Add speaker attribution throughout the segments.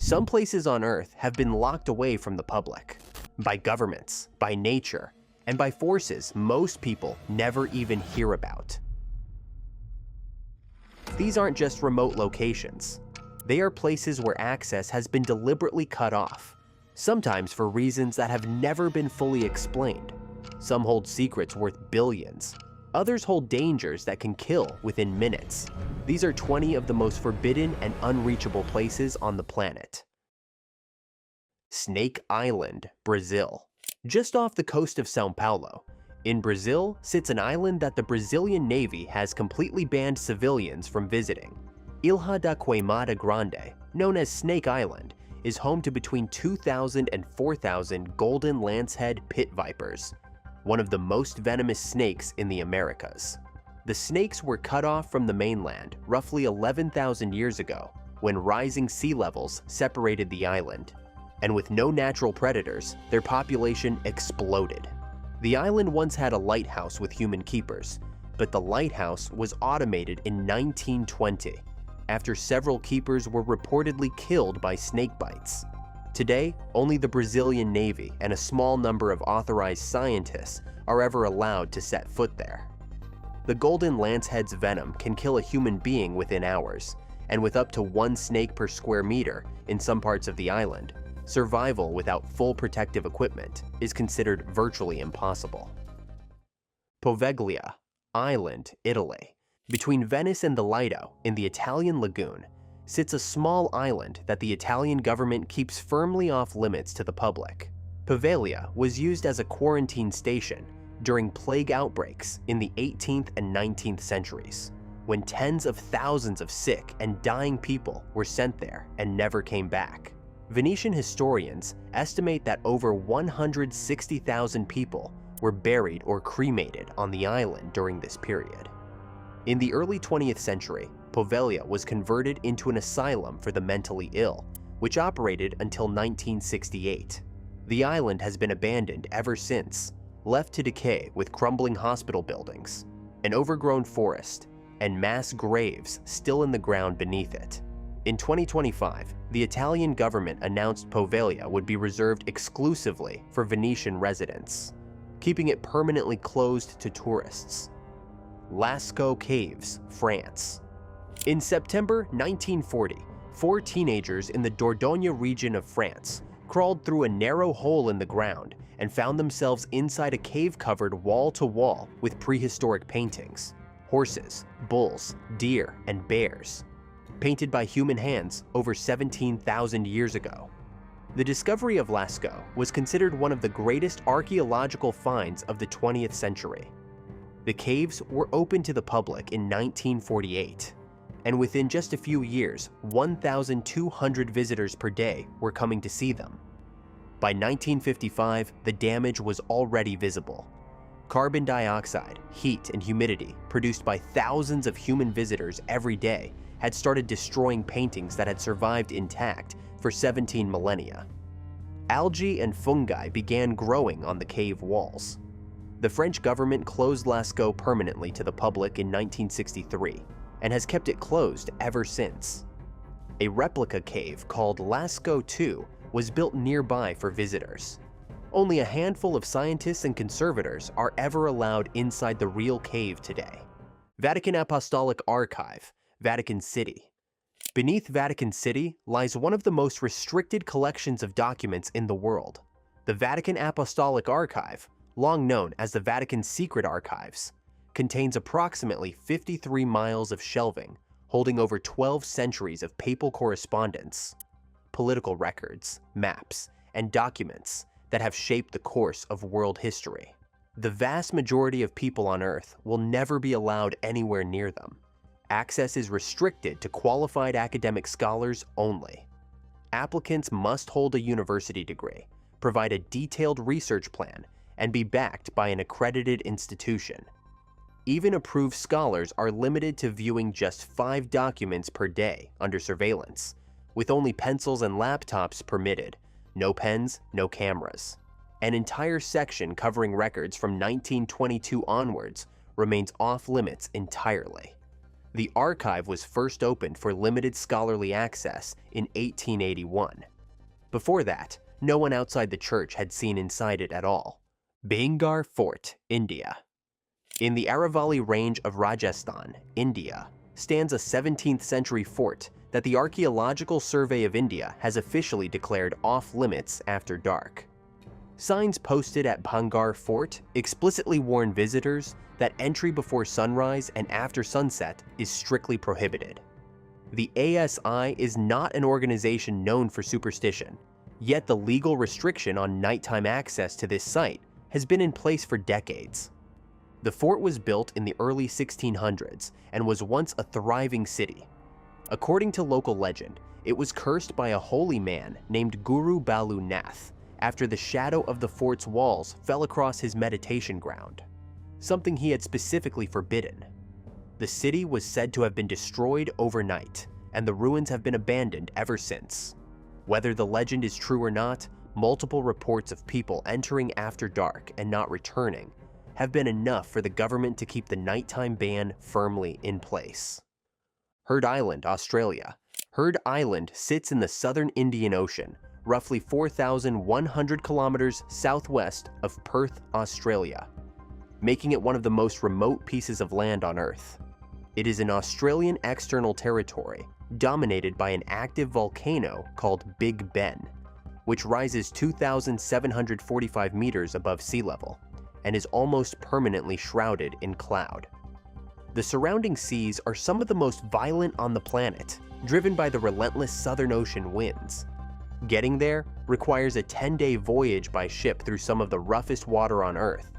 Speaker 1: Some places on Earth have been locked away from the public, by governments, by nature, and by forces most people never even hear about. These aren't just remote locations. They are places where access has been deliberately cut off, sometimes for reasons that have never been fully explained. Some hold secrets worth billions. Others hold dangers that can kill within minutes. These are 20 of the most forbidden and unreachable places on the planet. Snake Island, Brazil. Just off the coast of São Paulo, in Brazil sits an island that the Brazilian Navy has completely banned civilians from visiting. Ilha da Queimada Grande, known as Snake Island, is home to between 2,000 and 4,000 golden lancehead pit vipers, one of the most venomous snakes in the Americas. The snakes were cut off from the mainland roughly 11,000 years ago when rising sea levels separated the island. And with no natural predators, their population exploded. The island once had a lighthouse with human keepers, but the lighthouse was automated in 1920 after several keepers were reportedly killed by snake bites. Today, only the Brazilian Navy and a small number of authorized scientists are ever allowed to set foot there. The golden lancehead's venom can kill a human being within hours, and with up to 1 snake per square meter in some parts of the island, survival without full protective equipment is considered virtually impossible. Poveglia, Island, Italy. Between Venice and the Lido, in the Italian lagoon, sits a small island that the Italian government keeps firmly off limits to the public. Poveglia was used as a quarantine station during plague outbreaks in the 18th and 19th centuries, when tens of thousands of sick and dying people were sent there and never came back. Venetian historians estimate that over 160,000 people were buried or cremated on the island during this period. In the early 20th century, Poveglia was converted into an asylum for the mentally ill, which operated until 1968. The island has been abandoned ever since, left to decay with crumbling hospital buildings, an overgrown forest, and mass graves still in the ground beneath it. In 2025, the Italian government announced Poveglia would be reserved exclusively for Venetian residents, keeping it permanently closed to tourists. Lascaux Caves, France. In September 1940, 4 teenagers in the Dordogne region of France crawled through a narrow hole in the ground and found themselves inside a cave covered wall-to-wall with prehistoric paintings, horses, bulls, deer, and bears, painted by human hands over 17,000 years ago. The discovery of Lascaux was considered one of the greatest archaeological finds of the 20th century. The caves were open to the public in 1948, and within just a few years, 1,200 visitors per day were coming to see them. By 1955, the damage was already visible. Carbon dioxide, heat, and humidity produced by thousands of human visitors every day had started destroying paintings that had survived intact for 17 millennia. Algae and fungi began growing on the cave walls. The French government closed Lascaux permanently to the public in 1963 and has kept it closed ever since. A replica cave called Lascaux II was built nearby for visitors. Only a handful of scientists and conservators are ever allowed inside the real cave today. Vatican Apostolic Archive, Vatican City. Beneath Vatican City lies one of the most restricted collections of documents in the world. The Vatican Apostolic Archive, long known as the Vatican Secret Archives, contains approximately 53 miles of shelving holding over 12 centuries of papal correspondence, political records, maps, and documents that have shaped the course of world history. The vast majority of people on Earth will never be allowed anywhere near them. Access is restricted to qualified academic scholars only. Applicants must hold a university degree, provide a detailed research plan, and be backed by an accredited institution. Even approved scholars are limited to viewing just 5 documents per day under surveillance, with only pencils and laptops permitted, no pens, no cameras. An entire section covering records from 1922 onwards remains off limits entirely. The archive was first opened for limited scholarly access in 1881. Before that, no one outside the church had seen inside it at all. Bhangarh Fort, India. In the Aravalli range of Rajasthan, India, stands a 17th century fort that the Archaeological Survey of India has officially declared off-limits after dark. Signs posted at Bhangarh Fort explicitly warn visitors that entry before sunrise and after sunset is strictly prohibited. The ASI is not an organization known for superstition, yet the legal restriction on nighttime access to this site has been in place for decades. The fort was built in the early 1600s and was once a thriving city. According to local legend, it was cursed by a holy man named Guru Balu Nath after the shadow of the fort's walls fell across his meditation ground, something he had specifically forbidden. The city was said to have been destroyed overnight, and the ruins have been abandoned ever since. Whether the legend is true or not, multiple reports of people entering after dark and not returning have been enough for the government to keep the nighttime ban firmly in place. Heard Island, Australia. Heard Island sits in the southern Indian Ocean, roughly 4,100 kilometers southwest of Perth, Australia, making it one of the most remote pieces of land on Earth. It is an Australian external territory dominated by an active volcano called Big Ben, which rises 2,745 meters above sea level and is almost permanently shrouded in cloud. The surrounding seas are some of the most violent on the planet, driven by the relentless Southern Ocean winds. Getting there requires a 10-day voyage by ship through some of the roughest water on Earth,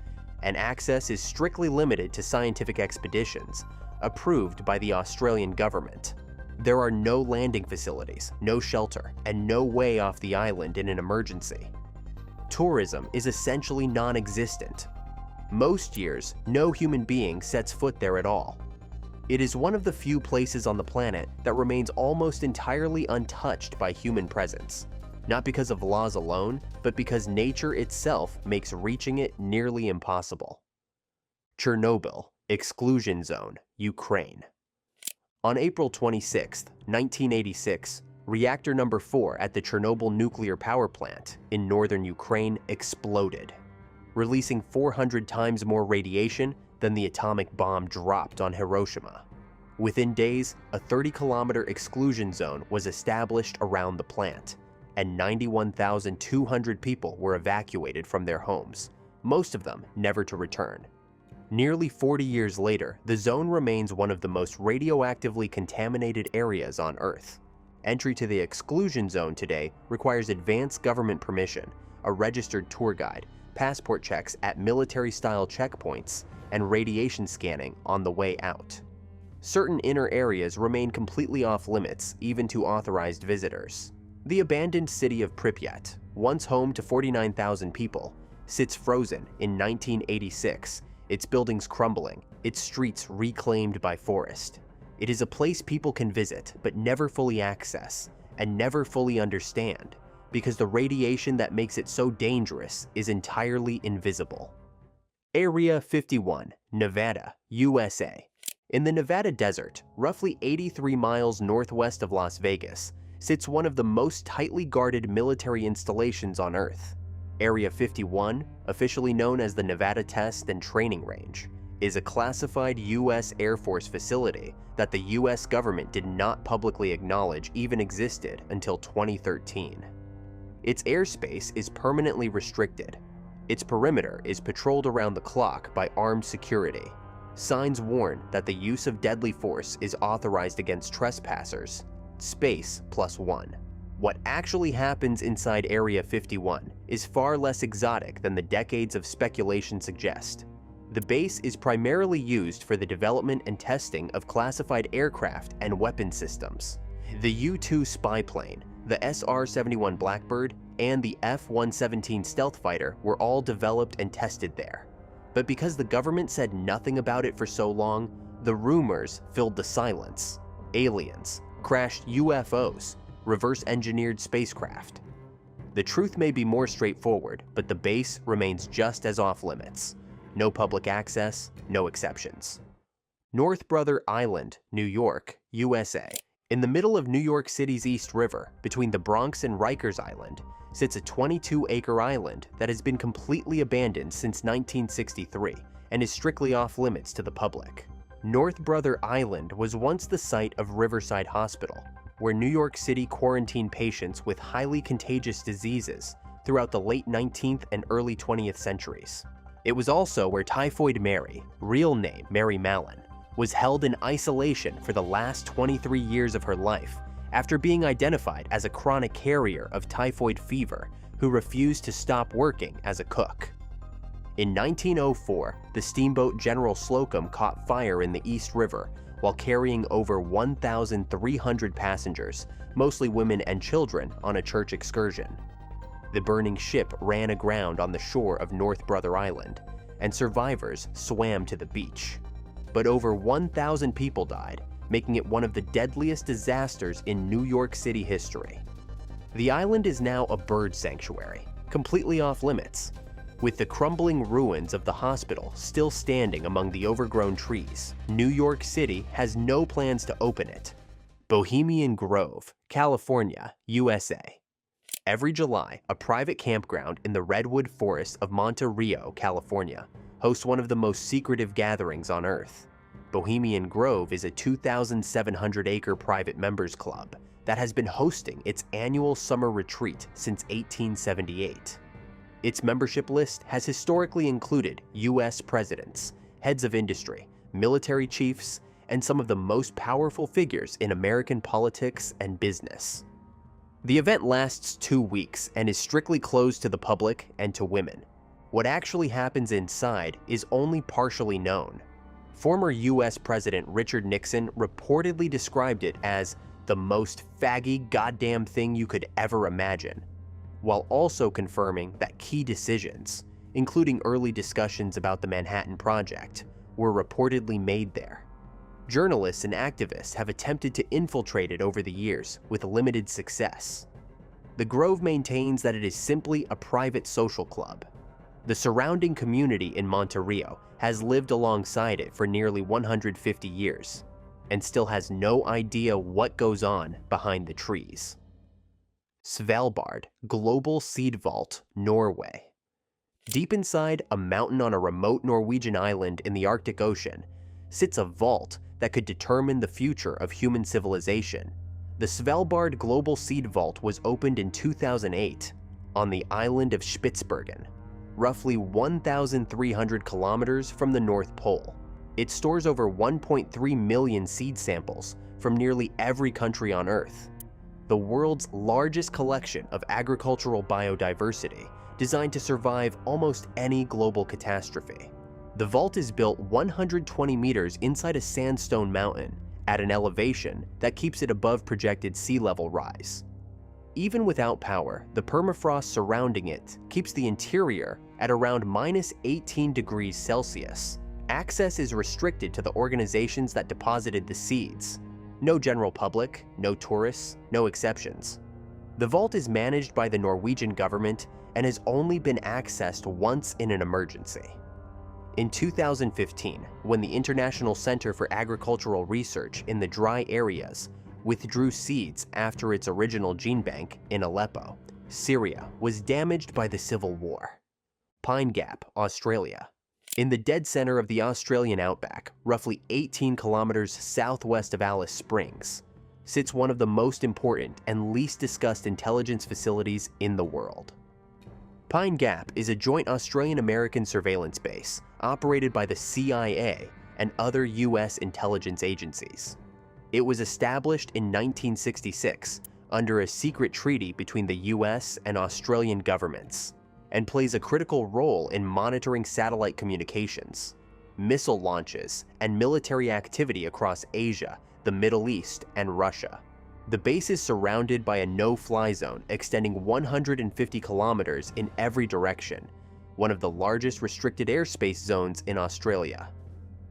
Speaker 1: and access is strictly limited to scientific expeditions, approved by the Australian government. There are no landing facilities, no shelter, and no way off the island in an emergency. Tourism is essentially non-existent. Most years, no human being sets foot there at all. It is one of the few places on the planet that remains almost entirely untouched by human presence, not because of laws alone, but because nature itself makes reaching it nearly impossible. Chernobyl, Exclusion Zone, Ukraine. On April 26, 1986, reactor number 4 at the Chernobyl nuclear power plant in northern Ukraine exploded, releasing 400 times more radiation than the atomic bomb dropped on Hiroshima. Within days, a 30-kilometer exclusion zone was established around the plant, and 91,200 people were evacuated from their homes, most of them never to return. Nearly 40 years later, the zone remains one of the most radioactively contaminated areas on Earth. Entry to the exclusion zone today requires advance government permission, a registered tour guide, passport checks at military-style checkpoints, and radiation scanning on the way out. Certain inner areas remain completely off-limits, even to authorized visitors. The abandoned city of Pripyat, once home to 49,000 people, sits frozen in 1986, its buildings crumbling, its streets reclaimed by forest. It is a place people can visit but never fully access and never fully understand, because the radiation that makes it so dangerous is entirely invisible. Area 51, Nevada, USA. In the Nevada desert, roughly 83 miles northwest of Las Vegas, sits one of the most tightly guarded military installations on Earth. Area 51, officially known as the Nevada Test and Training Range, is a classified U.S. Air Force facility that the U.S. government did not publicly acknowledge even existed until 2013. Its airspace is permanently restricted. Its perimeter is patrolled around the clock by armed security. Signs warn that the use of deadly force is authorized against trespassers. Space +1. What actually happens inside Area 51 is far less exotic than the decades of speculation suggest. The base is primarily used for the development and testing of classified aircraft and weapon systems. The U-2 spy plane, the SR-71 Blackbird, and the F-117 stealth fighter were all developed and tested there. But because the government said nothing about it for so long, the rumors filled the silence. Aliens, crashed UFOs, reverse-engineered spacecraft. The truth may be more straightforward, but the base remains just as off-limits. No public access, no exceptions. North Brother Island, New York, USA. In the middle of New York City's East River, between the Bronx and Rikers Island, sits a 22-acre island that has been completely abandoned since 1963 and is strictly off-limits to the public. North Brother Island was once the site of Riverside Hospital, where New York City quarantined patients with highly contagious diseases throughout the late 19th and early 20th centuries. It was also where Typhoid Mary, real name Mary Mallon, was held in isolation for the last 23 years of her life after being identified as a chronic carrier of typhoid fever who refused to stop working as a cook. In 1904, the steamboat General Slocum caught fire in the East River while carrying over 1,300 passengers, mostly women and children, on a church excursion. The burning ship ran aground on the shore of North Brother Island, and survivors swam to the beach. But over 1,000 people died, making it one of the deadliest disasters in New York City history. The island is now a bird sanctuary, completely off-limits, with the crumbling ruins of the hospital still standing among the overgrown trees. New York City has no plans to open it. Bohemian Grove, California, USA. Every July, a private campground in the redwood forest of Monte Rio, California, hosts one of the most secretive gatherings on Earth. Bohemian Grove is a 2,700-acre private members club that has been hosting its annual summer retreat since 1878. Its membership list has historically included U.S. presidents, heads of industry, military chiefs, and some of the most powerful figures in American politics and business. The event lasts 2 weeks and is strictly closed to the public and to women. What actually happens inside is only partially known. Former U.S. President Richard Nixon reportedly described it as the most faggy goddamn thing you could ever imagine, while also confirming that key decisions, including early discussions about the Manhattan Project, were reportedly made there. Journalists and activists have attempted to infiltrate it over the years with limited success. The Grove maintains that it is simply a private social club. The surrounding community in Monte Rio has lived alongside it for nearly 150 years and still has no idea what goes on behind the trees. Svalbard Global Seed Vault, Norway. Deep inside a mountain on a remote Norwegian island in the Arctic Ocean sits a vault that could determine the future of human civilization. The Svalbard Global Seed Vault was opened in 2008 on the island of Spitsbergen, roughly 1,300 kilometers from the North Pole. It stores over 1.3 million seed samples from nearly every country on Earth, the world's largest collection of agricultural biodiversity designed to survive almost any global catastrophe. The vault is built 120 meters inside a sandstone mountain at an elevation that keeps it above projected sea level rise. Even without power, the permafrost surrounding it keeps the interior at around -18 degrees Celsius. Access is restricted to the organizations that deposited the seeds. No general public, no tourists, no exceptions. The vault is managed by the Norwegian government and has only been accessed once in an emergency. In 2015, when the International Center for Agricultural Research in the Dry Areas withdrew seeds after its original gene bank in Aleppo, Syria was damaged by the civil war. Pine Gap, Australia. In the dead center of the Australian outback, roughly 18 kilometers southwest of Alice Springs, sits one of the most important and least discussed intelligence facilities in the world. Pine Gap is a joint Australian-American surveillance base operated by the CIA and other U.S. intelligence agencies. It was established in 1966 under a secret treaty between the U.S. and Australian governments, and plays a critical role in monitoring satellite communications, missile launches, and military activity across Asia, the Middle East, and Russia. The base is surrounded by a no-fly zone extending 150 kilometers in every direction, one of the largest restricted airspace zones in Australia.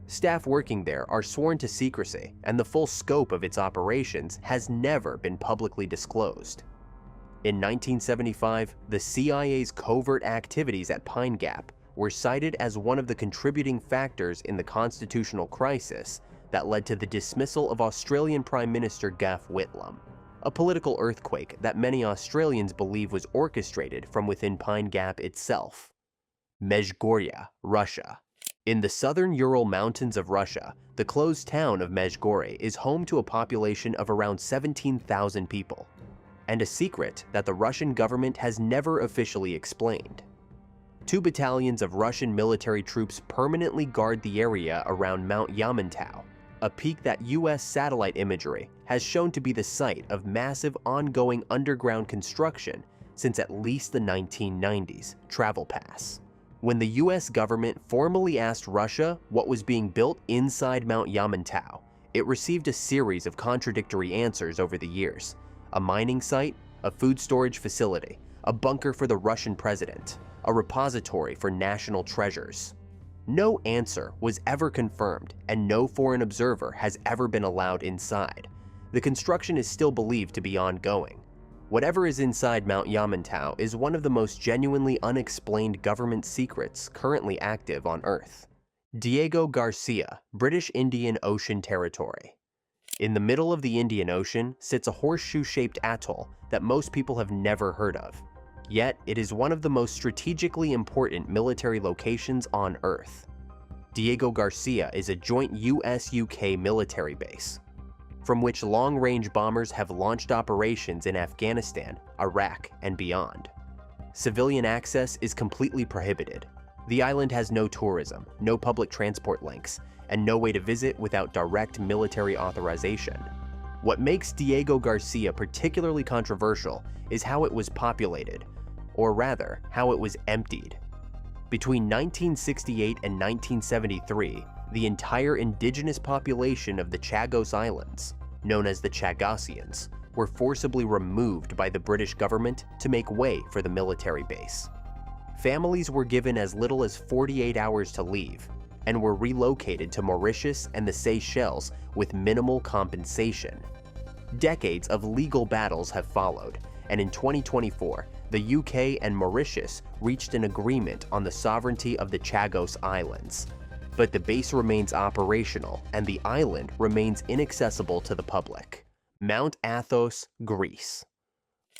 Speaker 1: Staff working there are sworn to secrecy, and the full scope of its operations has never been publicly disclosed. In 1975, the CIA's covert activities at Pine Gap were cited as one of the contributing factors in the constitutional crisis that led to the dismissal of Australian Prime Minister Gough Whitlam, a political earthquake that many Australians believe was orchestrated from within Pine Gap itself. Mezhgorye, Russia. In the southern Ural Mountains of Russia, the closed town of Mezhgorye is home to a population of around 17,000 people, and a secret that the Russian government has never officially explained. 2 battalions of Russian military troops permanently guard the area around Mount Yamantau, a peak that US satellite imagery has shown to be the site of massive ongoing underground construction since at least the 1990s travel pass. When the US government formally asked Russia what was being built inside Mount Yamantau, it received a series of contradictory answers over the years: a mining site, a food storage facility, a bunker for the Russian president, a repository for national treasures. No answer was ever confirmed, and no foreign observer has ever been allowed inside. The construction is still believed to be ongoing. Whatever is inside Mount Yamantau is one of the most genuinely unexplained government secrets currently active on Earth. Diego Garcia, British Indian Ocean Territory. In the middle of the Indian Ocean sits a horseshoe-shaped atoll that most people have never heard of. Yet, it is one of the most strategically important military locations on Earth. Diego Garcia is a joint US-UK military base, from which long-range bombers have launched operations in Afghanistan, Iraq, and beyond. Civilian access is completely prohibited. The island has no tourism, no public transport links, and no way to visit without direct military authorization. What makes Diego Garcia particularly controversial is how it was populated, or rather, how it was emptied. Between 1968 and 1973, the entire indigenous population of the Chagos Islands, known as the Chagosians, were forcibly removed by the British government to make way for the military base. Families were given as little as 48 hours to leave, and were relocated to Mauritius and the Seychelles with minimal compensation. Decades of legal battles have followed, and in 2024, the UK and Mauritius reached an agreement on the sovereignty of the Chagos Islands. But the base remains operational, and the island remains inaccessible to the public. Mount Athos, Greece.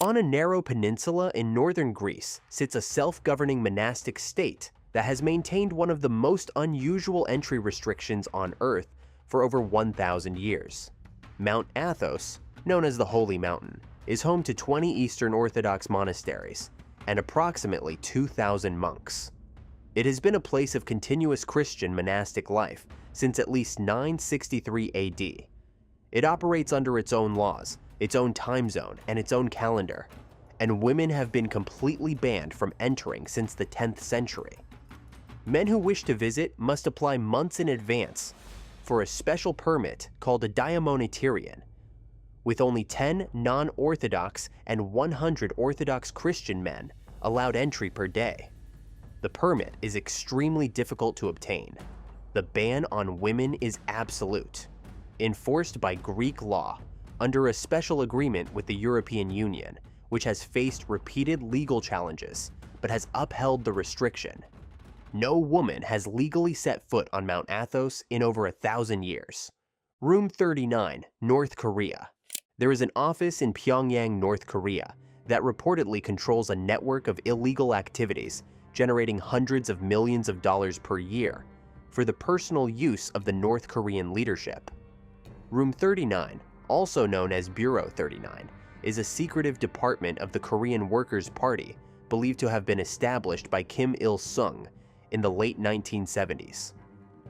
Speaker 1: On a narrow peninsula in northern Greece sits a self-governing monastic state that has maintained one of the most unusual entry restrictions on Earth for over 1,000 years. Mount Athos, known as the Holy Mountain, is home to 20 Eastern Orthodox monasteries and approximately 2,000 monks. It has been a place of continuous Christian monastic life since at least 963 AD. It operates under its own laws, its own time zone, and its own calendar, and women have been completely banned from entering since the 10th century. Men who wish to visit must apply months in advance for a special permit called a diamonaterion, with only 10 non-Orthodox and 100 Orthodox Christian men allowed entry per day. The permit is extremely difficult to obtain. The ban on women is absolute, enforced by Greek law under a special agreement with the European Union, which has faced repeated legal challenges but has upheld the restriction. No woman has legally set foot on Mount Athos in over 1,000 years. Room 39, North Korea. There is an office in Pyongyang, North Korea, that reportedly controls a network of illegal activities generating hundreds of millions of dollars per year for the personal use of the North Korean leadership. Room 39, also known as Bureau 39, is a secretive department of the Korean Workers' Party believed to have been established by Kim Il-sung in the late 1970s.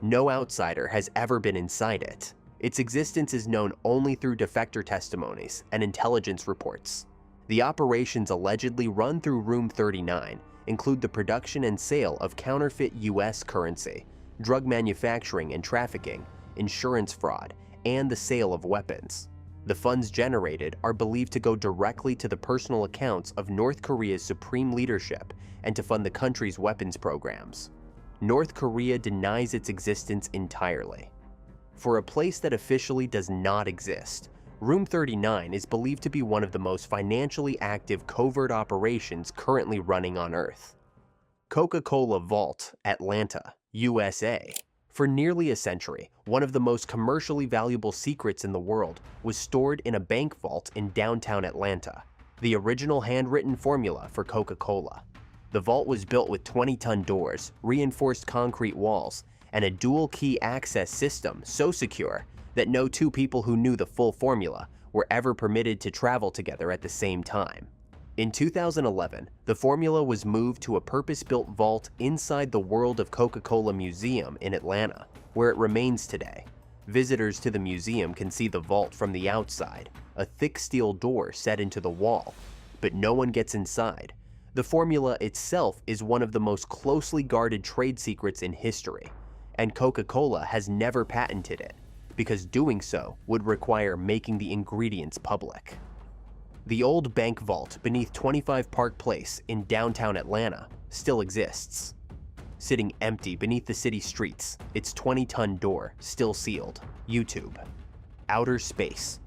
Speaker 1: No outsider has ever been inside it. Its existence is known only through defector testimonies and intelligence reports. The operations allegedly run through Room 39 include the production and sale of counterfeit US currency, drug manufacturing and trafficking, insurance fraud, and the sale of weapons. The funds generated are believed to go directly to the personal accounts of North Korea's supreme leadership and to fund the country's weapons programs. North Korea denies its existence entirely. For a place that officially does not exist, Room 39 is believed to be one of the most financially active covert operations currently running on Earth. Coca-Cola Vault, Atlanta, USA. For nearly a century, one of the most commercially valuable secrets in the world was stored in a bank vault in downtown Atlanta, the original handwritten formula for Coca-Cola. The vault was built with 20-ton doors, reinforced concrete walls, and a dual-key access system so secure that no two people who knew the full formula were ever permitted to travel together at the same time. In 2011, the formula was moved to a purpose-built vault inside the World of Coca-Cola Museum in Atlanta, where it remains today. Visitors to the museum can see the vault from the outside, a thick steel door set into the wall, but no one gets inside. The formula itself is one of the most closely guarded trade secrets in history, and Coca-Cola has never patented it, because doing so would require making the ingredients public. The old bank vault beneath 25 Park Place in downtown Atlanta still exists. Sitting empty beneath the city streets, its 20-ton door still sealed. YouTube. Outer space.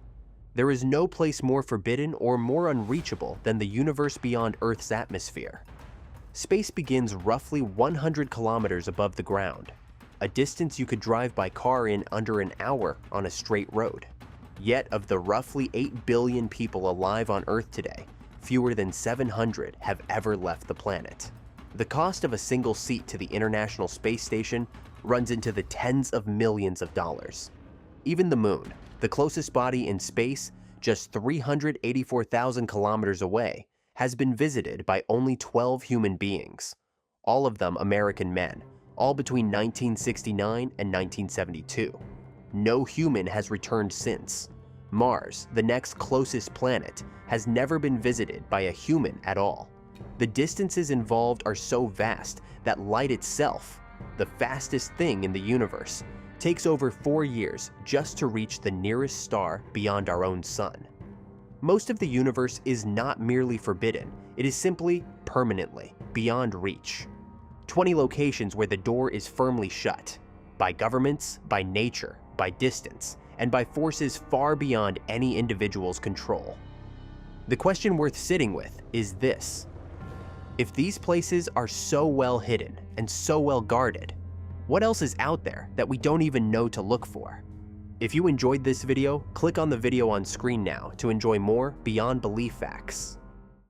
Speaker 1: There is no place more forbidden or more unreachable than the universe beyond Earth's atmosphere. Space begins roughly 100 kilometers above the ground, a distance you could drive by car in under an hour on a straight road. Yet of the roughly 8 billion people alive on Earth today, fewer than 700 have ever left the planet. The cost of a single seat to the International Space Station runs into the tens of millions of dollars. Even the Moon, the closest body in space, just 384,000 kilometers away, has been visited by only 12 human beings, all of them American men, all between 1969 and 1972. No human has returned since. Mars, the next closest planet, has never been visited by a human at all. The distances involved are so vast that light itself, the fastest thing in the universe, takes over 4 years just to reach the nearest star beyond our own sun. Most of the universe is not merely forbidden, it is simply permanently beyond reach. 20 locations where the door is firmly shut, by governments, by nature, by distance, and by forces far beyond any individual's control. The question worth sitting with is this: if these places are so well hidden and so well guarded, what else is out there that we don't even know to look for? If you enjoyed this video, click on the video on screen now to enjoy more Beyond Belief facts.